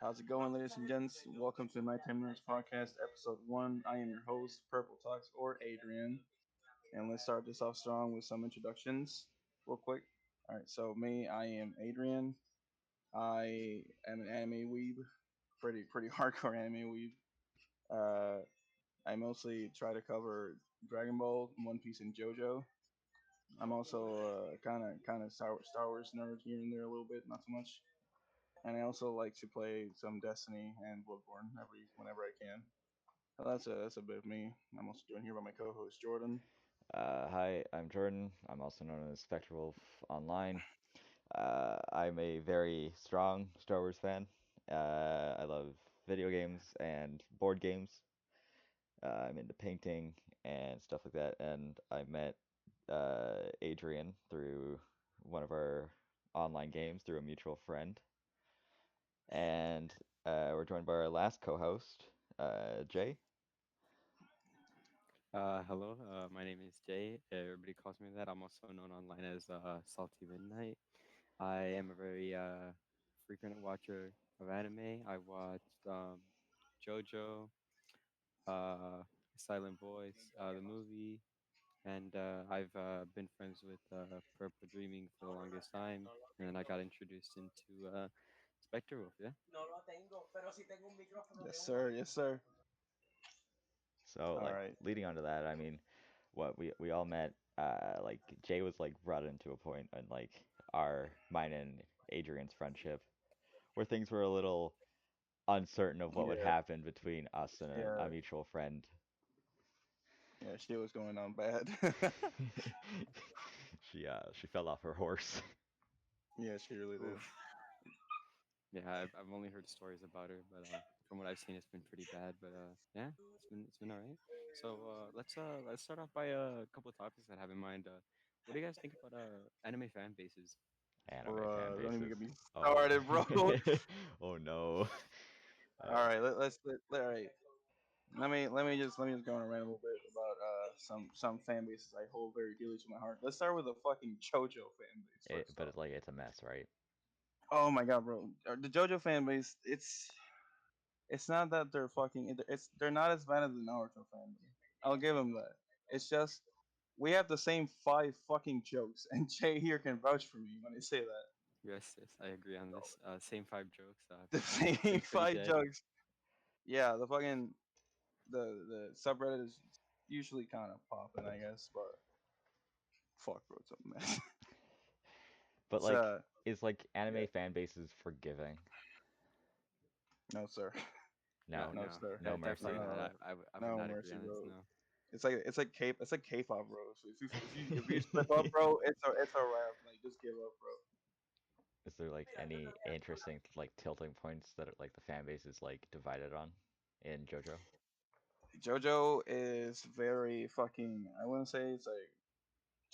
How's it going, ladies and gents? Welcome to my 10 Minutes Podcast, Episode 1. I am your host, Purple Talks, or Adrian. And let's start this off strong with some introductions, real quick. Alright, so me, I am Adrian. I am an anime weeb, pretty hardcore anime weeb. Uh, I mostly try to cover Dragon Ball, One Piece, and JoJo. I'm also kind of Star Wars nerd here and there a little bit, not so much. And I also like to play some Destiny and Bloodborne whenever I can. Well, that's a bit of me. I'm also joined here by my co-host Jordan. Hi, I'm Jordan. I'm also known as Spectrewolf online. I'm a very strong Star Wars fan. I love video games and board games. I'm into painting and stuff like that. And I met Adrian through one of our online games through a mutual friend. And we're joined by our last co-host, Jay. Hello, my name is Jay. Everybody calls me that. I'm also known online as Salty Midnight. I am a very frequent watcher of anime. I watched JoJo, uh, Silent Voice, the movie, and I've been friends with Purple Dreaming for the longest time. And then I got introduced into Spectre Wolf, yeah? Yes, sir. Yes, sir. So All like right. leading on to that, I mean, what we all met like Jay was like brought into a point in like our mine and Adrian's friendship where things were a little uncertain of what would Yeah, happen between us and a yeah, mutual friend. yeah. Shit was going on bad. She fell off her horse. Yeah, she really did. Oof. Yeah, I've only heard stories about her, but from what I've seen, it's been pretty bad. But yeah, it's been all right. So let's start off by a couple of topics that I have in mind. What do you guys think about anime fan bases? Anime fan Bro, don't even get bases. me Oh. started, bro. All Oh no. right, all right. Let me just go on a rant a little bit about some fan bases I hold very dearly to my heart. Let's start with the fucking JoJo fan base first But off. it's like it's a mess, right? Oh my god, bro, the JoJo fan base. It's not that they're fucking. They're not as bad as the Naruto fan base. I'll give them that. It's just we have the same five fucking jokes, and Jay here can vouch for me when I say that. Yes, yes, I agree on this. Same five jokes. The same Been pretty five dead. jokes. Yeah, the subreddit is usually kind of popping, I guess, but fuck, bro, it's a mess. But It's like is like yeah, anime fan bases forgiving? no sir, No. no No, sir, No definitely mercy. not. no, I would no not agree mercy, on this. bro. No. It's like K-pop, bro. So if you slip up, bro, it's a wrap. Like just give up, bro. Is there like any interesting like tilting points that like the fan base is like divided on in JoJo? JoJo is very fucking. I wouldn't say it's like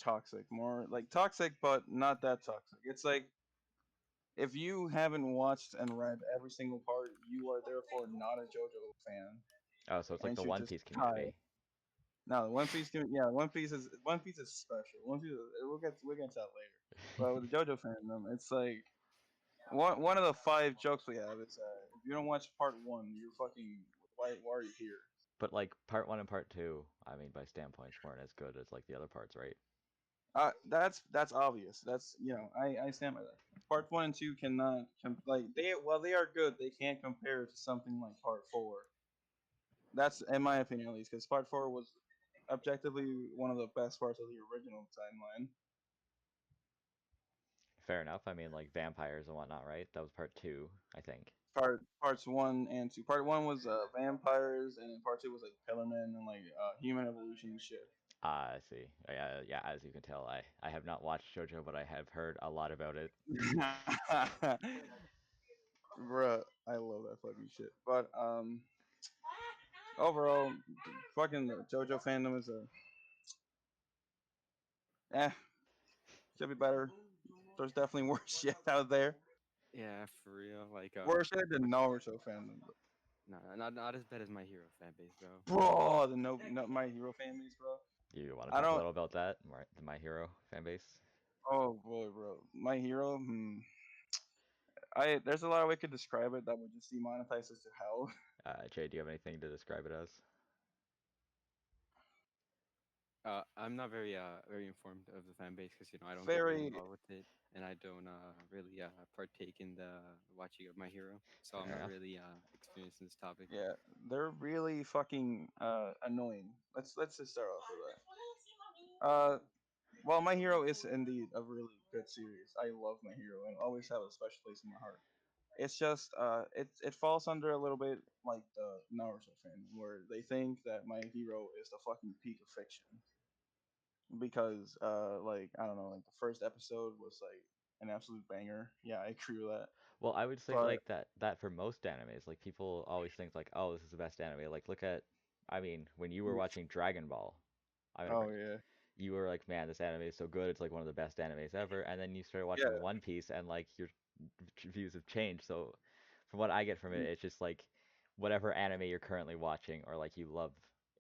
toxic, more like toxic, but not that toxic. It's like if you haven't watched and read every single part, you are therefore not a JoJo fan, Oh, so it's like and the should One just Piece die. community. No, One Piece can. Yeah, One Piece is special. We'll get to that later. But with the JoJo fandom, it's like one of the five jokes we have is if you don't watch part one, you're fucking. Why are you here? But like part one and part two, I mean, by standpoints, weren't as good as like the other parts, right? That's obvious. I stand by that. Part one and two cannot like they are good. They can't compare to something like part four. That's in my opinion at least because part four was objectively one of the best parts of the original timeline. Fair enough. I mean, like vampires and whatnot, right? That was part two, I think. Parts one and two. Part one was vampires, and then part two was like Pillarmen and like human evolution and shit. Ah, I see. Yeah, yeah. As you can tell, I have not watched JoJo, but I have heard a lot about it. Bruh, I love that fucking shit. But overall, fucking JoJo fandom is a eh should be better. There's definitely worse shit out there. Yeah, for real. Like Worse shit than Naruto fandom. no, not as bad as my hero fan base though. Bro, the no My Hero fan base, bro. You want to I talk a don't. little about that? My Hero fan base? Oh boy, bro. My Hero. I there's a lot of way to describe it that would just demonetize us to hell. Jay, do you have anything to describe it as? I'm not very informed of the fan base because I don't get really Very, involved with it, and I don't really partake in the watching of My Hero, so I'm Fair not enough. really experienced in this topic. yeah, they're really fucking annoying. Let's just start off with that. Well, My Hero is indeed a really good series. I love My Hero and always have a special place in my heart. It's just it falls under a little bit like the Naruto fandom, where they think that My Hero is the fucking peak of fiction because like I don't know, like the first episode was like an absolute banger. Yeah, I agree with that. Well, I would say But like that for most animes, like people always think like, oh, this is the best anime. Like look at, I mean, when you were watching Dragon Ball, I'm gonna oh bring, yeah, you were like, man, this anime is so good. It's like one of the best animes ever. And then you started yeah, watching One Piece, and like your views have changed. So from what I get from it, it's just like whatever anime you're currently watching or like you love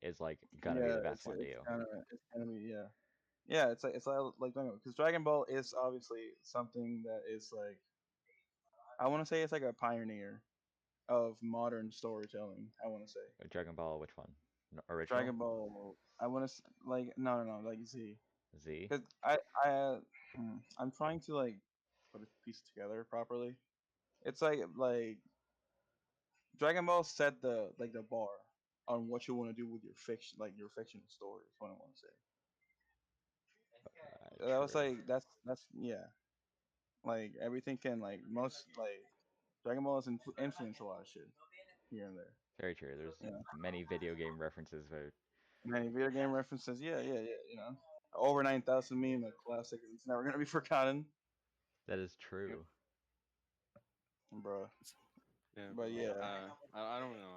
is like gonna be yeah. the best one to you. It's kind of yeah. Yeah, it's like because Dragon Ball is obviously something that is like I want to say it's like a pioneer of modern storytelling. I want to say Dragon Ball, which one? Original? Dragon Ball. I want to like no like Z Z? because I'm trying to like put a piece together properly. It's like Dragon Ball set the like the bar on what you want to do with your fiction, like your fictional stories. What I want to say. That was True. like that's yeah. Like everything can like most like Dragon Ball has influenced a lot of shit here and there. Very true. There's Yeah, many video game references. many video game references. Yeah, yeah, yeah. Over 9,000 meme, a classic. It's never gonna be forgotten, That is true. bro. Yeah, But yeah, I don't know.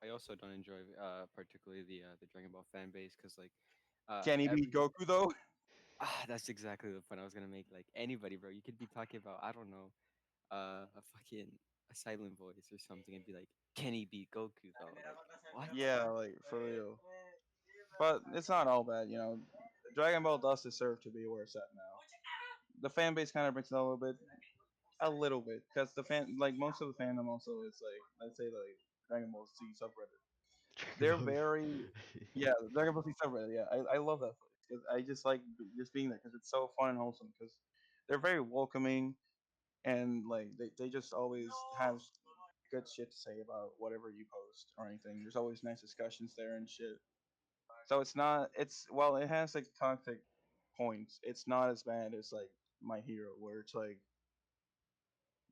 I also don't enjoy particularly the Dragon Ball fan base because can he beat every Goku though? that's exactly the point I was gonna make. Like anybody, bro, you could be talking about I don't know a fucking a silent voice or something and be like, can he beat Goku though? Like what? Yeah, like for real. But it's not all bad. Dragon Ball does deserve to be where it's at now. The fan base kind of brings it a little bit, because the fan, like most of the fandom, also is like let's say like Dragon Ball Z subreddit. They're Dragon very, yeah, the Dragon Ball Z subreddit. Yeah, I love that place because I just like just being there because it's so fun and wholesome. Because they're very welcoming and like they just always have good shit to say about whatever you post or anything. There's always nice discussions there and shit. So it's not. It's well, it has like toxic points. It's not as bad as like My Hero, where it's like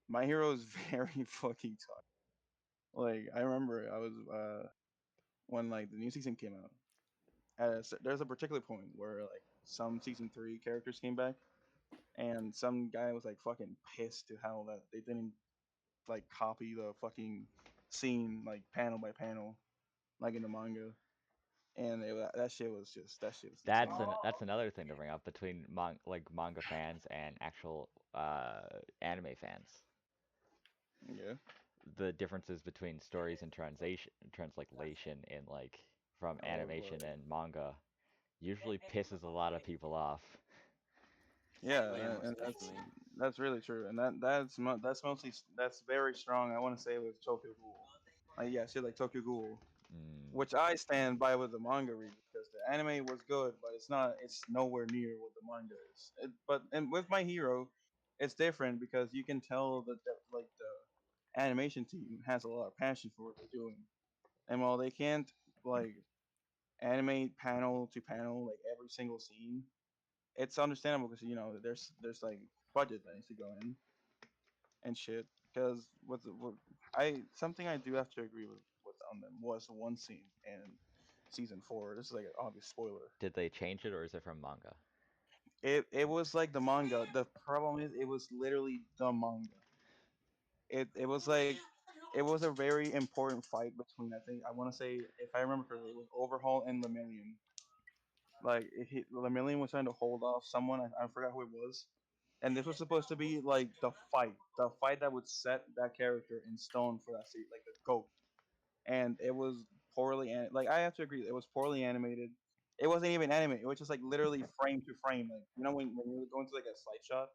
My Hero is very fucking toxic. Like I remember I was when like the new season came out. There's a particular point where like some season three characters came back, and some guy was like fucking pissed to how that they didn't like copy the fucking scene like panel by panel like in the manga, and that shit was insane. That's another thing to bring up between manga fans and actual anime fans. Yeah. The differences between stories and translation in like from Oh, bro. animation and manga usually pisses a lot of people off. Yeah, Oh yeah, most and definitely. that's really true, and that's mostly that's very strong. I want to say with Tokyo Ghoul, yeah, shit like Tokyo Ghoul, Mm. which I stand by with the manga read because the anime was good, but it's nowhere near what the manga is. But and with My Hero, it's different because you can tell that like the animation team has a lot of passion for what they're doing, and while they can't like animate panel to panel like every single scene, it's understandable because there's like budget that needs to go in and shit. Because what I something I do have to agree with on them was one scene in season four. This is like an obvious spoiler. Did they change it or is it from manga? It was like the manga. The problem is it was literally the manga. It was like it was a very important fight between, I think, I want to say, if I remember correctly, it was Overhaul and Lemillion. Like Lemillion was trying to hold off someone. I forgot who it was, and this was supposed to be like the fight that would set that character in stone for that seat, like the goat. And it was like I have to agree, it was poorly animated. It wasn't even animated. It was just like literally frame to frame, like when you're going to like a slide shot,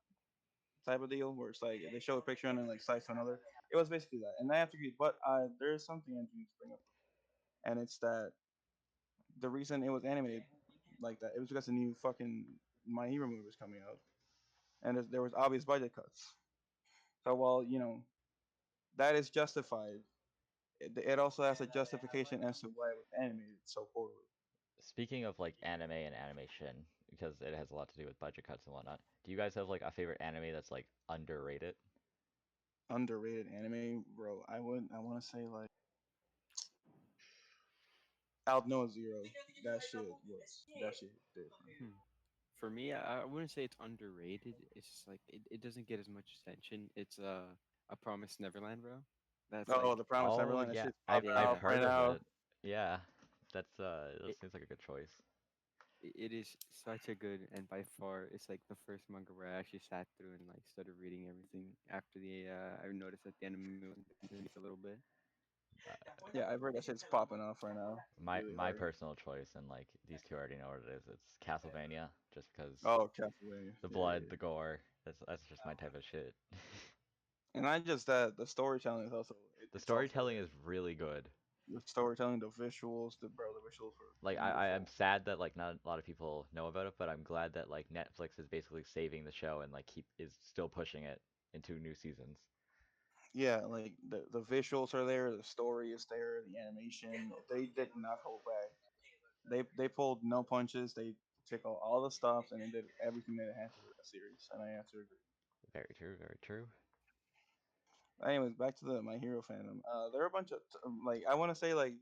type of deal where it's like they show a picture and then like slice to another. It was basically that, and I have to agree. But there is something I need to bring up, and it's that the reason it was animated like that it was because the new fucking My Hero movie was coming out, and there was obvious budget cuts. So while that is justified, it also has a justification as to why it was animated so poorly. Speaking of like anime and animation, because it has a lot to do with budget cuts and whatnot, do you guys have like a favorite anime that's like underrated? Underrated anime, bro. I want to say like Out Noah Zero. That shit did. Hmm. For me, I wouldn't say it's underrated. It's just like it doesn't get as much attention. It's a Promised Neverland, bro. That's Oh, like The Promised Oh Neverland. That yeah, shit's I've popping I've off yeah. right heard of now. it. Yeah, that It seems like a good choice. it is such a good, and by far it's like the first manga where I actually sat through and like started reading everything after the I noticed that the anime was continuing a little bit. Uh, Yeah, I've heard that shit's popping off right now, my really my hard. personal choice, and like these two already know what it is. It's Castlevania, just because Oh, Castlevania. the Yeah, blood, yeah. the gore. That's just my type of shit. And not just that, the storytelling is also The it's also storytelling there. is really good. The storytelling, the visuals, the visuals were Like I'm beautiful. sad that like not a lot of people know about it, but I'm glad that like Netflix is basically saving the show and like keep is still pushing it into new seasons. Yeah, like the visuals are there, the story is there, the animation. They did not hold back. They pulled no punches. They took all the stops and they did everything that it had to with that series. And I have to agree. Very true, very true. Anyways, back to the My Hero fandom. There are a bunch of like I want to say like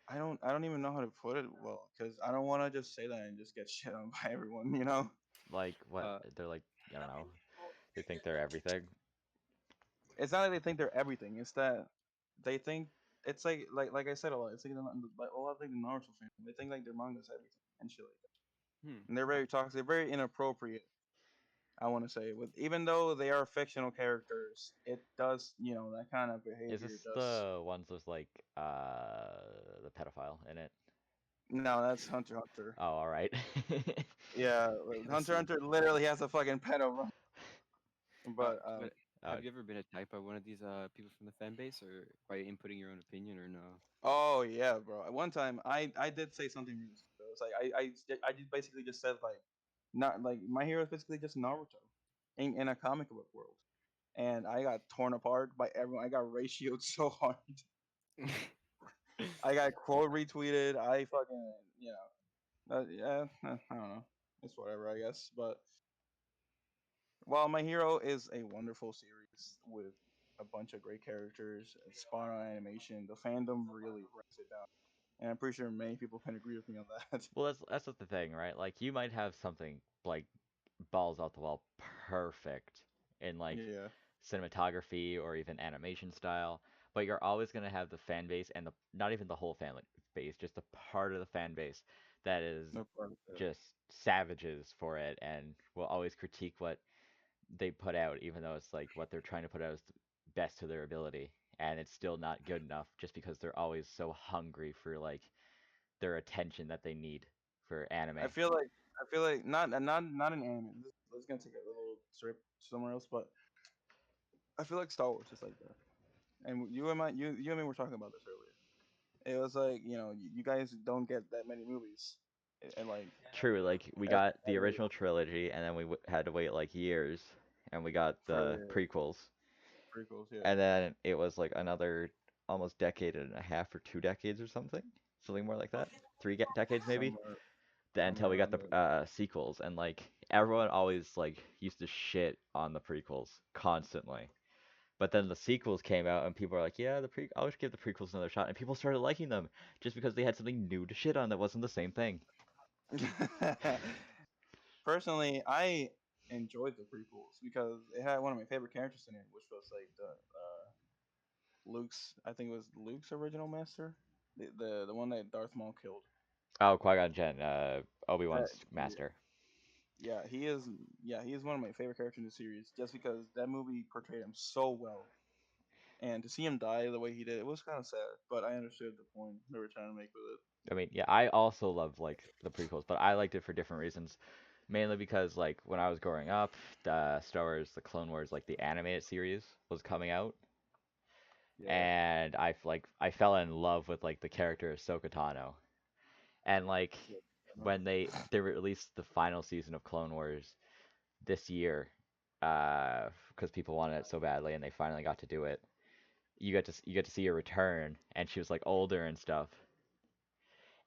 I don't even know how to put it well because I don't want to just say that and just get shit on by everyone. You know, Like what Uh, they're like, I don't know. They think they're everything. it's not that they think they're everything. It's that they think it's like I said a lot. It's like a lot like the Naruto fan. They think like their manga's everything and shit like that. hmm. And they're very toxic. They're very inappropriate. I want to say with even though they are fictional characters, it does that kind of Is behavior this does. the ones with like the pedophile in it? No, that's Hunter x Hunter. Oh, all right. Yeah, That's Hunter x Hunter literally has a fucking pedo, bro. But but uh, have you ever been attacked by one of these people from the fan base, or by inputting your own opinion, or no? oh yeah, bro. At one time, I did say something really stupid. It's like I just basically just said like not like My Hero is basically just Naruto in a comic book world, and I got torn apart by everyone. I got ratioed so hard. I got quote retweeted. I fucking yeah. I don't know. It's whatever I guess. But while My Hero is a wonderful series with a bunch of great characters, spot on animation, the fandom really brings it down. And I'm pretty sure many people can agree with me on that. well, that's the thing, right? Like you might have something like balls out the wall perfect in like Yeah, cinematography or even animation style, but you're always going to have the fan base and the not even the whole fan base, just a part of the fan base that is no part of that. just savages for it and will always critique what they put out, even though it's like what they're trying to put out is the best to their ability, and it's still not good enough just because they're always so hungry for like their attention that they need for I anime. feel like I feel like not an anime. This is gonna take a little trip somewhere else, but I feel like Star Wars is like that. And you and me were talking about this earlier. It was like you guys don't get that many movies, and like True, like we ev- got the every original trilogy, and then we had to wait like years, and we got for the the prequels, prequels. Yeah, and then it was like another almost decade and a half or 2 decades or something more like that, decades maybe, somewhere then until somewhere we got around the there. sequels, and like everyone always like used to shit on the prequels constantly. But then the sequels came out, and people are like, "Yeah, I'll give the prequels another shot," and people started liking them just because they had something new to shit on that wasn't the same thing. Personally, I enjoyed the prequels because it had one of my favorite characters in it, which was like the Luke's. I think it was Luke's original master, the one that Darth Maul killed. Oh, Qui-Gon Jinn, That Obi-Wan's yeah, master. yeah, he is. Yeah, he is one of my favorite characters in the series, just because that movie portrayed him so well. And to see him die the way he did, it was kind of sad. But I understood the point they were trying to make with it. I mean, yeah, I also love like the prequels, but I liked it for different reasons. Mainly because like when I was growing up, the Star Wars, the Clone Wars, like the animated series was coming out, Yeah. and I fell in love with like the character Ahsoka Tano. And like Yeah. when they released the final season of Clone Wars this year, because people wanted it so badly and they finally got to do it. You get to see her return, and she was like older and stuff.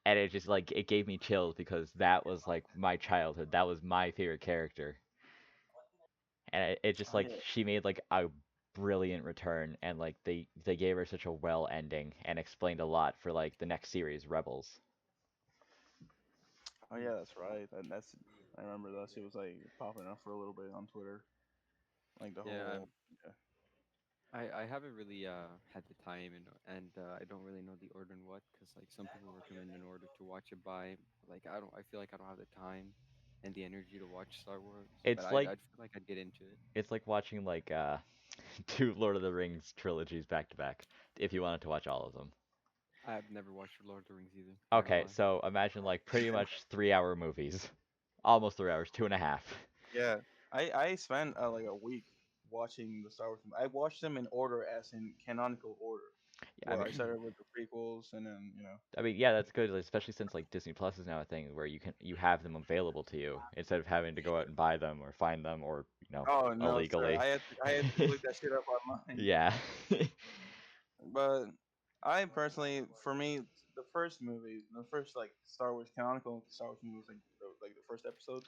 And it just like it gave me chills because that was like my childhood. That was my favorite character. And it just Oh like yeah. she made like a brilliant return, and like they gave her such a well ending and explained a lot for like the next series, Rebels. Oh yeah, that's right. That's I remember that shit was like popping up for a little bit on Twitter. Like the Yeah, whole yeah. I haven't really had the time and I don't really know the order and what because like some people recommend an order to watch it by. Like I feel like I don't have the time and the energy to watch Star Wars, but It's like I'd feel like I'd get into it. it's like watching like two Lord of the Rings trilogies back to back if you wanted to watch all of them. I've never watched Lord of the Rings either. Not gonna Okay, lie. so imagine like pretty much 3 hour movies. Almost 3 hours, two and a half. Yeah. I spent like a week watching the Star Wars film. I watched them in order as in canonical order. I Well, mean I started with the prequels and then, you know. yeah, that's good, especially since like Disney Plus is now a thing where you have them available to you instead of having to go out and buy them or find them or Oh no, sir. illegally. I had to look that shit up online. Yeah. But I personally, for me, the first movie, the first like Star Wars canonical Star Wars movie was like the first episode.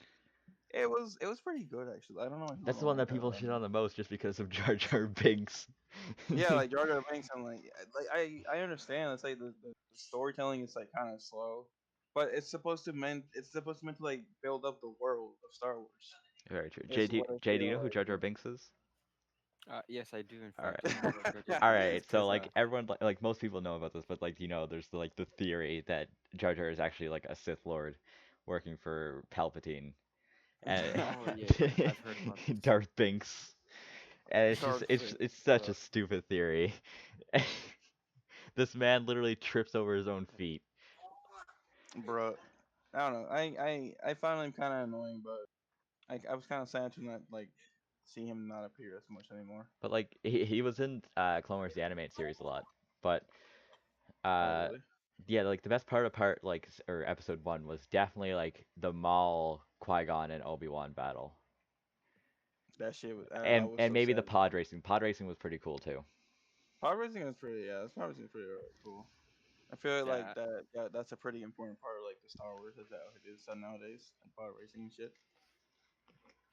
It was pretty good actually. I don't know why people That's the don't one like that that people about shit me. on the most just because of Jar Jar Binks. Yeah, like Jar Jar Binks. I'm like I understand. It's like the storytelling is like kind of slow, but it's supposed to meant to like build up the world of Star Wars. Very true. Is what I Jay, do you feel know who Jar like. Jar Binks is? Yes, I do. In All fact, right. I know what Jar Jar All Binks right. is So because like everyone like most people know about this, but like there's the theory that Jar Jar is actually like a Sith Lord working for Palpatine, and oh yeah, yeah, I've heard about this. Darth Binks, and it's just Darth Vader, it's such a stupid theory. This man literally trips over his own feet. bro. I don't know. I found him kind of annoying, but I was kind of sad to not like see him not appear as much anymore. But like he was in Clone Wars the animated series a lot. But Oh uh really? yeah, like the best part of or episode 1 was definitely like the Maul, Qui-Gon and Obi-Wan battle. That shit was. I was And so maybe the sad. pod racing. Pod racing was pretty cool too. Pod racing is pretty. Yeah, this pod racing is pretty cool. I feel like Yeah, that's a pretty important part of like the Star Wars as that it is nowadays and pod racing and shit.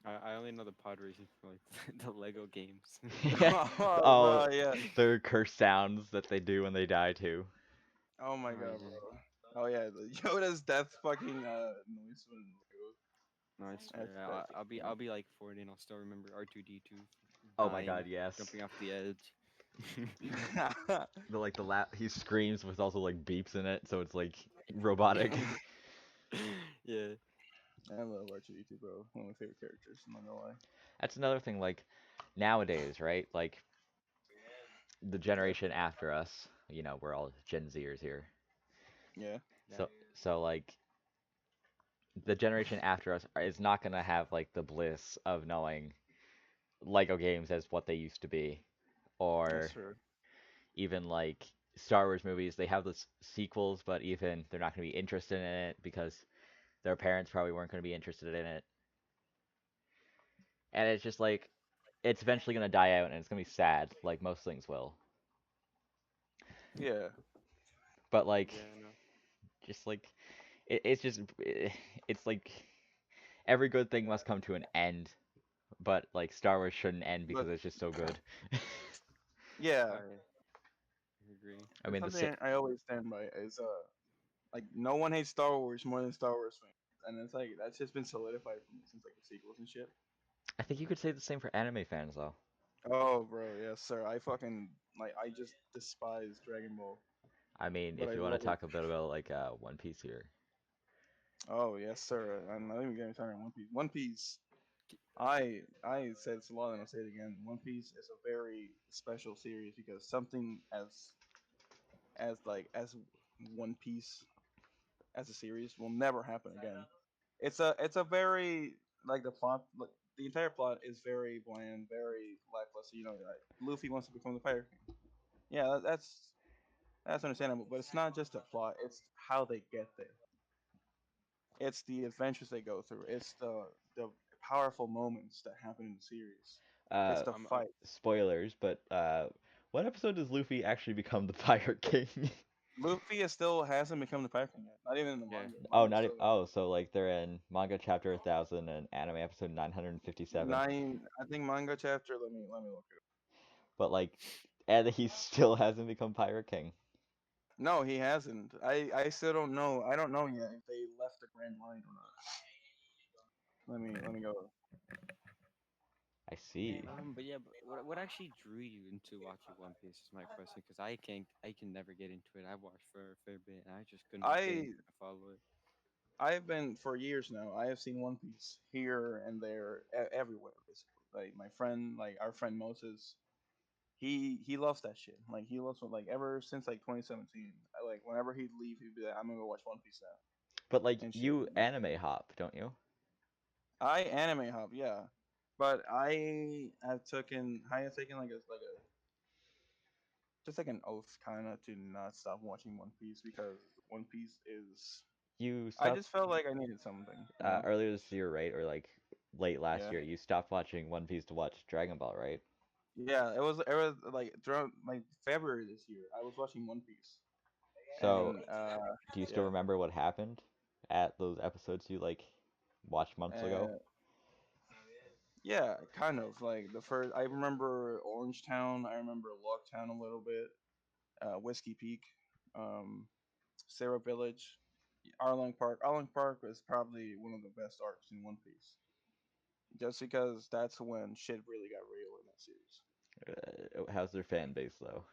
I only know the pod racing from like the Lego games. Oh Oh, bro, yeah. their curse sounds that they do when they die too. Oh my Oh god, yeah, bro. Oh yeah, the Yoda's death fucking noise when no, I that's swear, that shit's I'll funny. be like 40 and I'll still remember R2D2 Oh my dying, god, yes. jumping off the edge. The like the he screams with also like beeps in it, so it's like robotic. Yeah, I love R2D2, bro. One of my favorite characters. I'm not gonna lie. That's another thing like nowadays, right? Like the Yeah, generation after us, we're all Gen Zers here. yeah, yeah. So like the generation after us is not gonna have like the bliss of knowing Lego games as what they used to be, that's or true. even like Star Wars movies. They have the sequels, but even they're not gonna be interested in it because their parents probably weren't gonna be interested in it, and it's just like it's eventually gonna die out, and it's gonna be sad, like most things will. Yeah, But like, Yeah, no. just like it's just it's like every good thing must come to an end, but like Star Wars shouldn't end but because it's just so good. yeah, I agree. I there's mean, something I always stand by is like no one hates Star Wars more than Star Wars fans, and it's like that's just been solidified for me since like the sequels and shit. I think you could say the same for anime fans though. Oh, bro, yes, sir. I fucking like I just despise Dragon Ball, I mean, but if I you want to love it. talk a bit about like One Piece here, Oh, yes, sir. I'm not even getting started on One Piece. One Piece. I said this a lot and I'll say it again. One Piece is a very special series because something as One Piece as a series will never happen again. it's a very like the plot like, the entire plot is very bland, very lackluster. Like Luffy wants to become the Pirate King. Yeah, that's understandable, but it's not just the plot; it's how they get there. It's the adventures they go through. It's the powerful moments that happen in the series. It's Uh, the I'm fights. Spoilers, but what episode does Luffy actually become the Pirate King? Luffy is still hasn't become the Pirate King yet. Not even in the yeah. manga. The Oh, manga's still oh, so like they're in manga chapter 1000 and anime episode 957, nine. I think manga chapter. Let me look it up. but like, and he still hasn't become Pirate King. No, he hasn't. I still don't know. I don't know yet if they left the Grand Line or not. Let me go. I see. But yeah, but what actually drew you into watching One Piece is my question, because I can never get into it. I watched for a fair bit, and I just couldn't get I into it and follow it. I've been for years now. I have seen One Piece here and there, everywhere basically. Like my friend, like our friend Moses, he loves that shit. Like he loves it. Like ever since like 2017. Like whenever he'd leave, he'd be like, "I'm gonna go watch One Piece now," But like, and shit. you anime hop, don't you? I anime hop, yeah, but I have taken like a just like an oath kind of to not stop watching One Piece because One Piece is. You I stopped just felt like I needed something. earlier this year, right? Or like late last Yeah, year, you stopped watching One Piece to watch Dragon Ball, right? yeah. It was like throughout like February this year. I was watching One Piece, So, and do you still yeah, remember what happened at those episodes you like watched months ago? uh, yeah, kind of like the first. I remember Orange Town. I remember Locktown a little bit. Whiskey Peak, um, Sarah Village, Arlong Park. Arlong Park was probably one of the best arcs in One Piece, just because that's when shit really got real in that series. How's their fan base though?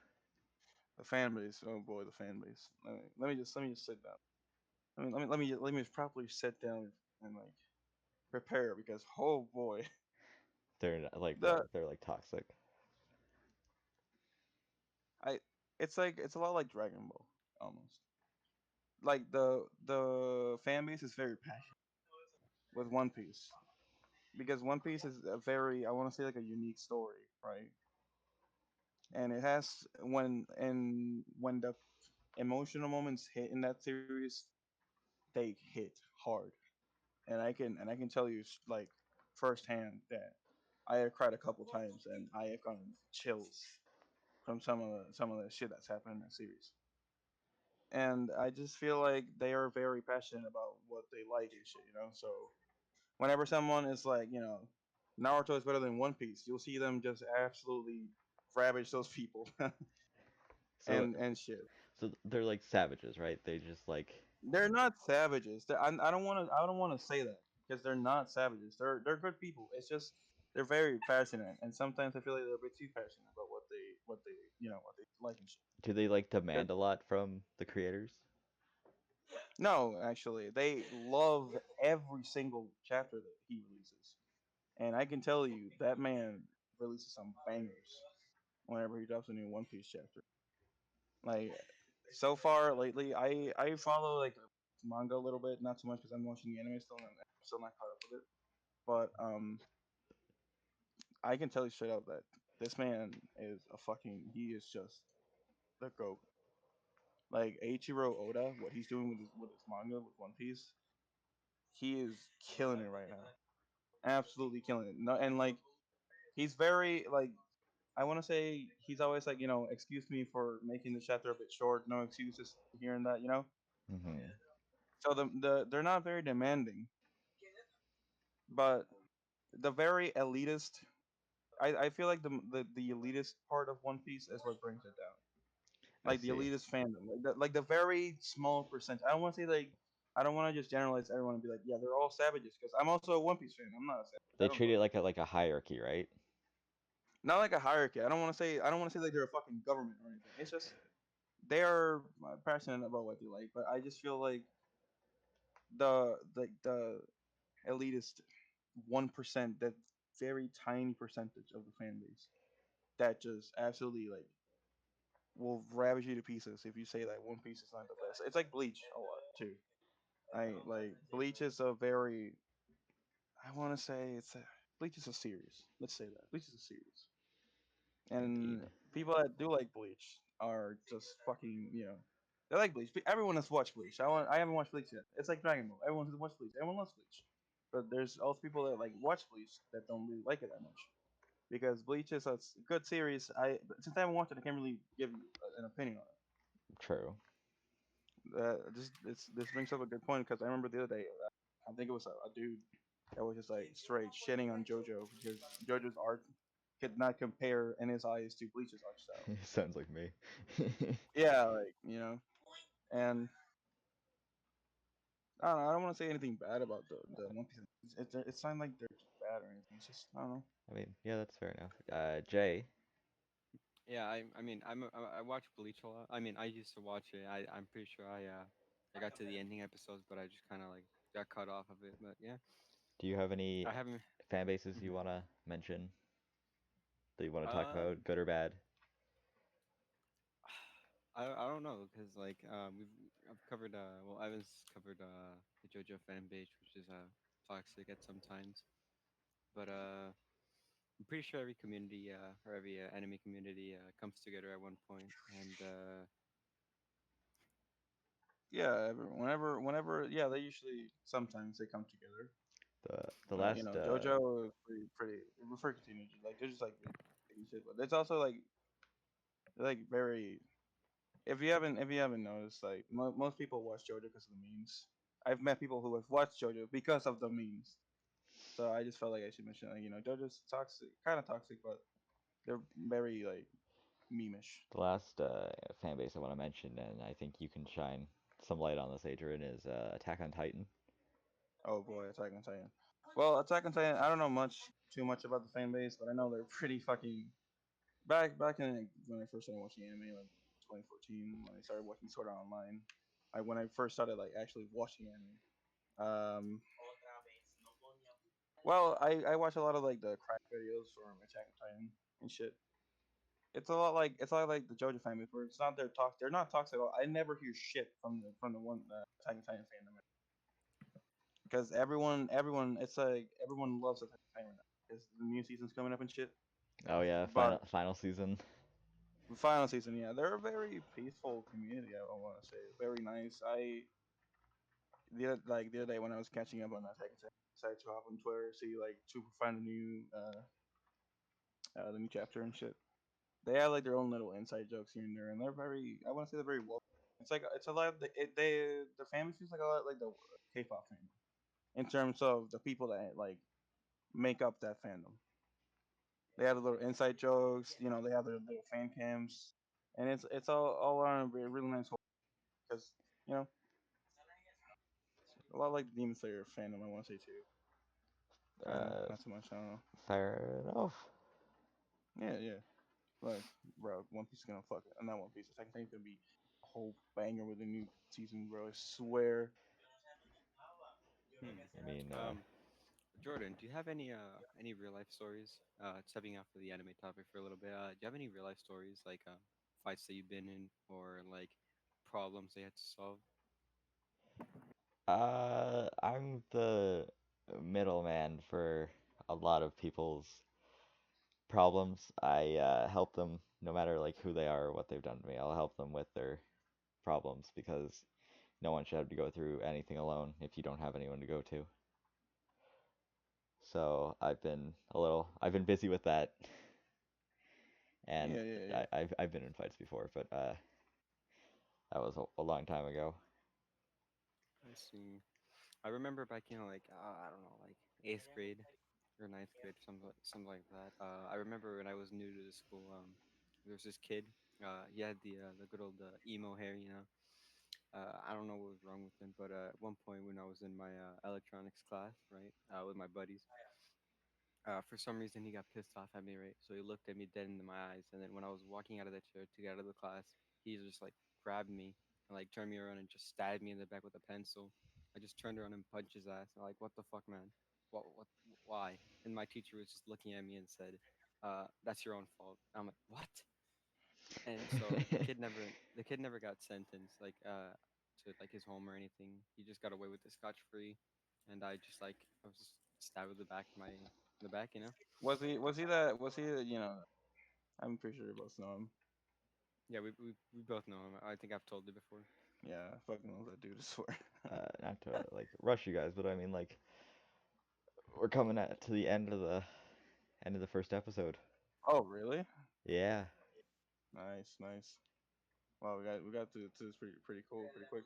The fan base, oh boy, the fan base. Let me just sit down. Let me properly sit down and like prepare because oh boy, They're like the what? They're like toxic. I it's a lot like Dragon Ball almost. Like the fan base is very passionate with One Piece because One Piece is a very I want to say like a unique story, right? And it has when the emotional moments hit in that series, they hit hard, and I can tell you like firsthand that I have cried a couple times and I have gotten chills from some of the shit that's happened in that series. And I just feel like they are very passionate about what they like and shit, you know. So whenever someone is like, Naruto is better than One Piece, you'll see them just absolutely ravage those people So, and shit. so they're like savages, right? They just like They're not savages. I don't want to say that because they're not savages. They're good people. It's just they're very passionate, and sometimes I feel like they're a bit too passionate about what they like and shit. do they like 'Cause- demand a lot from the creators? No, actually, they love every single chapter that he releases, and I can tell you that man releases some bangers whenever he drops a new One Piece chapter. Like so far lately, I follow like manga a little bit, not too much because I'm watching the anime still, and I'm still not caught up with it. But I can tell you straight up that this man is a fucking. He is just the goat. Like Eiichiro Oda, what he's doing with his manga with One Piece, he is killing it right now. Absolutely killing it. No, and like he's very like I want to say he's always like excuse me for making the chapter a bit short. No excuses here and that. Hmm. So they're not very demanding, but the very elitist. I feel like the elitist part of One Piece is what brings it down. I Like the see. elitist fandom, like the very small percent. I don't want to say like I don't want to just generalize everyone and be like, yeah, they're all savages. Because I'm also a One Piece fan. I'm not a savage. I They don't treat go it there. like a hierarchy, right? Not like a hierarchy. I don't want to say like they're a fucking government or anything. It's just they are passionate about what they like. But I just feel like the elitist 1%, that very tiny percentage of the fan base that just absolutely like will ravage you to pieces if you say that One Piece is not the best. It's like Bleach a lot too. I like Bleach is a very I want to say Bleach is a series. Let's say that Bleach is a series, and Indeed. people that do like Bleach are just fucking they like Bleach. Everyone has watched Bleach. I haven't watched Bleach yet. It's like Dragon Ball. Everyone has watched Bleach. Everyone loves Bleach, but there's also people that like watch Bleach that don't really like it that much because Bleach is a good series. Since I haven't watched it, I can't really give you an opinion on it. True. This brings up a good point because I remember the other day, I think it was a dude that was just like straight shitting on JoJo because JoJo's art could not compare in his eyes to Bleach's art style. Sounds like me. Yeah, like and I don't know. I don't want to say anything bad about the One Piece. It's not like they're bad or anything. It's just I don't know. I mean, yeah, that's fair enough. Jay, Yeah, I mean, I watch Bleach a lot. I mean, I used to watch it. I'm pretty sure I got to the ending episodes, but I just kind of like got cut off of it. But yeah, do you have any I haven't. fan bases you Mhm. want to mention that you want to talk about, Um, good or bad? I don't know because like I've covered well Evan's covered the JoJo fan base, which is toxic at sometimes, but I'm pretty sure every community or every anime community comes together at one point, and Yeah, whenever, yeah, they usually sometimes they come together. The last JoJo is pretty for teenagers. Like they're just like really big shit, but it's also like very. If you haven't noticed, like most people watch JoJo because of the memes. I've met people who have watched JoJo because of the memes. So I just felt like I should mention, like, JoJo's toxic, kind of toxic, but they're very like memeish. the last fan base I want to mention, and I think you can shine some light on this, Adrian, is Attack on Titan. Oh boy, Attack on Titan. Well, Attack on Titan, I don't know too much about the fan base, but I know they're pretty fucking back in when I first started watching anime, like 2014, when I started watching Sword Art Online. When I first started like actually watching anime. Um, well, I watch a lot of like the crack videos from Attack on Titan and shit. It's a lot like the JoJo fan base, where it's not their talk. They're not toxic at all. I never hear shit from the one Attack on Titan fandom because everyone it's like everyone loves Attack on Titan right now because the new season's coming up and shit. Oh yeah, But final season. the final season, yeah, they're a very peaceful community. I want to say very nice. The other day when I was catching up on Attack on Titan, I decided to hop on Twitter, see like to find the new chapter and shit. They have like their own little inside jokes here and there, and they're very. I want to say they're very well. It's a lot. The family feels like a lot like the K-pop fandom in terms of the people that like make up that fandom. They have the little inside jokes. They have their little fan cams, and it's all on a really nice whole because you know a lot like the Demon Slayer fandom. I want to say too. Kind of Uh, not too much. I don't know. Fair enough. Yeah, yeah. Like, bro, One Piece is gonna fuck it. Not One Piece. The second thing's gonna be a whole banger with a new season, bro. I swear. hmm. I mean, Um, Jordan, do you have any real life stories? Stepping off of the anime topic for a little bit. Do you have any real life stories like fights that you've been in or like problems they had to solve? I'm the middleman for a lot of people's problems. I help them no matter like who they are or what they've done to me. I'll help them with their problems because no one should have to go through anything alone if you don't have anyone to go to. So I've been busy with that, and Yeah, yeah, yeah. I've been in fights before, but that was a long time ago. I see. I remember back in like I don't know, like eighth grade or ninth grade, something like that. I remember when I was new to the school. There was this kid. He had the good old emo hair, you know. I don't know what was wrong with him, but at one point when I was in my electronics class, right, with my buddies, for some reason he got pissed off at me, right? So he looked at me dead into my eyes, and then when I was walking out of the chair to get out of the class, he just like grabbed me and like turned me around and just stabbed me in the back with a pencil. I just turned around and punched his ass. I'm like, what the fuck, man? What, why? And my teacher was just looking at me and said, "That's your own fault." I'm like, what? And so the kid never got sentenced like to like his home or anything. He just got away with it scotch free, and I was just stabbed with the back of my in the back, you know. Was he that? Was he? I'm pretty sure you both know him. Yeah, we both know him. I think I've told you before. Yeah, I fucking love that dude. I swear. Not to like rush you guys, but I mean like we're coming at to the end of the first episode. Oh, really? Yeah, Nice, nice. Wow, we got to this pretty cool, pretty quick.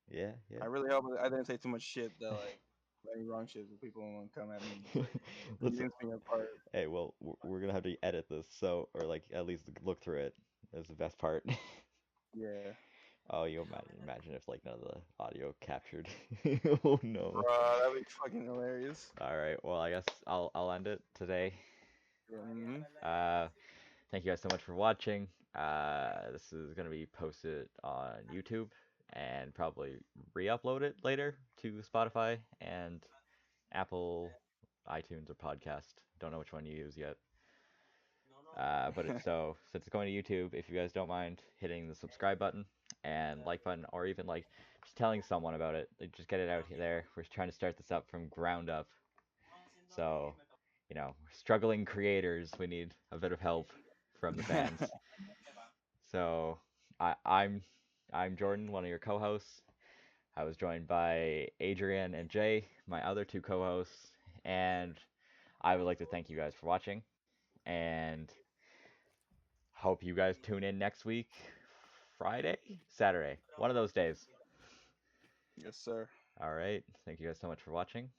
yeah, I yeah. really hope I didn't say too much shit that like any wrong shit so people won't come at me and like Listen, convince me apart. hey, well, we're gonna have to edit this, so or like at least look through it. That's the best part. Yeah, Oh, you imagine if like none of the audio captured. Oh no. bro, that'd be fucking hilarious. All right, well, I guess I'll end it today. Hmm. Uh, Thank you guys so much for watching. This is gonna be posted on YouTube and probably re-upload it later to Spotify and Apple, iTunes, or Podcast. Don't know which one you use yet. But it's so since it's going to YouTube, if you guys don't mind hitting the subscribe button and like button, or even like just telling someone about it, like, just get it out there. We're trying to start this up from ground up. So, struggling creators, we need a bit of help from the fans. So, I, I'm I'm Jordan, one of your co-hosts. I was joined by Adrian and Jay, my other two co-hosts, and I would like to thank you guys for watching and hope you guys tune in next week, Friday, Saturday, one of those days. Yes, sir. All right. Thank you guys so much for watching.